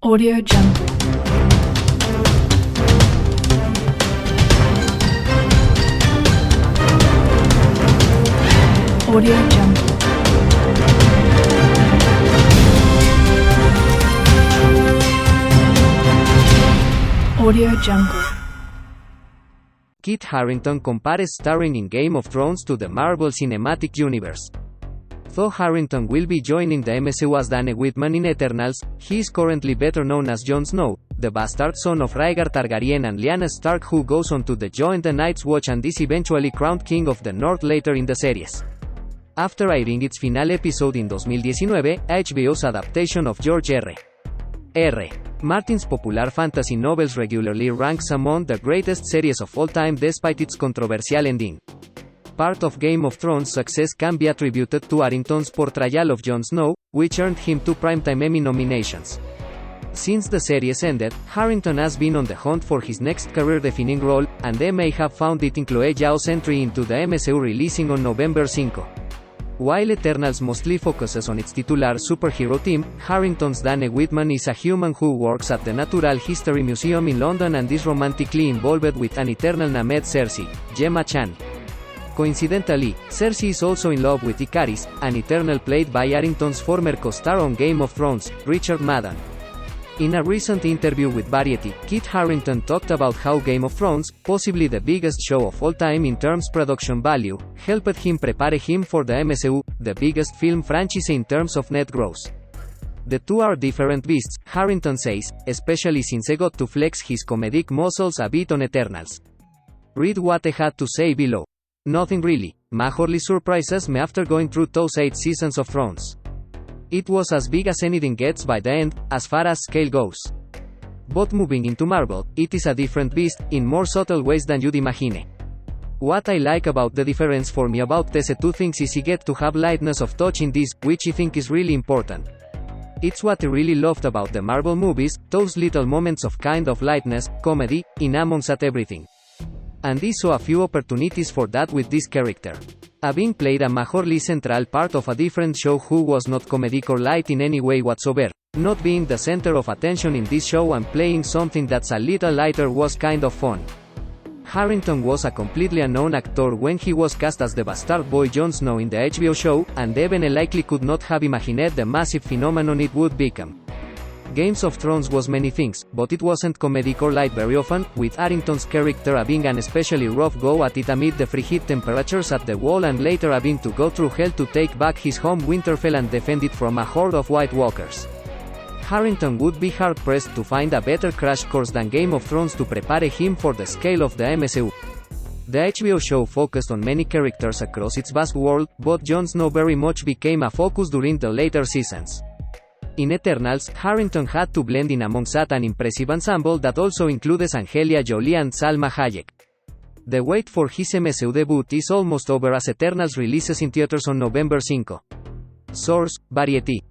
Audio Jungle. Audio Jungle. Audio Jungle. Kit Harington compares starring in Game of Thrones to the Marvel Cinematic Universe. Though Harington will be joining the MCU as Dane Whitman in Eternals, he is currently better known as Jon Snow, the bastard son of Rhaegar Targaryen and Lyanna Stark, who goes on to join the Night's Watch and is eventually crowned King of the North later in the series. After airing its finale episode in 2019, HBO's adaptation of George R.R. Martin's popular fantasy novels regularly ranks among the greatest series of all time despite its controversial ending. Part of Game of Thrones' success can be attributed to Harington's portrayal of Jon Snow, which earned him 2 Primetime Emmy nominations. Since the series ended, Harington has been on the hunt for his next career-defining role, and they may have found it in Chloe Zhao's entry into the MCU releasing on November 5. While Eternals mostly focuses on its titular superhero team, Harington's Dane Whitman is a human who works at the Natural History Museum in London and is romantically involved with an eternal named Cersei, Gemma Chan. Coincidentally, Cersei is also in love with Ikaris, an Eternal played by Harington's former co-star on Game of Thrones, Richard Madden. In a recent interview with Variety, Kit Harington talked about how Game of Thrones, possibly the biggest show of all time in terms production value, helped him prepare him for the MCU, the biggest film franchise in terms of net gross. The two are different beasts, Harington says, especially since I got to flex his comedic muscles a bit on Eternals. Read what I had to say below. Nothing really, majorly surprises me after going through those 8 seasons of Thrones. It was as big as anything gets by the end, as far as scale goes. But moving into Marvel, it is a different beast, in more subtle ways than you'd imagine. What I like about the difference for me about these two things is I get to have lightness of touch in this, which I think is really important. It's what I really loved about the Marvel movies, those little moments of kind of lightness, comedy, in amongst everything. And I saw a few opportunities for that with this character. Having played a majorly central part of a different show who was not comedic or light in any way whatsoever, not being the center of attention in this show and playing something that's a little lighter was kind of fun. Harington was a completely unknown actor when he was cast as the bastard boy Jon Snow in the HBO show, and even likely could not have imagined the massive phenomenon it would become. Games of Thrones was many things, but it wasn't comedic or light very often, with Harington's character having an especially rough go at it amid the frigid temperatures at the Wall and later having to go through hell to take back his home Winterfell and defend it from a horde of White Walkers. Harington would be hard-pressed to find a better crash course than Game of Thrones to prepare him for the scale of the MCU. The HBO show focused on many characters across its vast world, but Jon Snow very much became a focus during the later seasons. In Eternals, Harington had to blend in amongst an impressive ensemble that also includes Angelina Jolie and Salma Hayek. The wait for his MCU debut is almost over as Eternals releases in theaters on November 5. Source: Variety.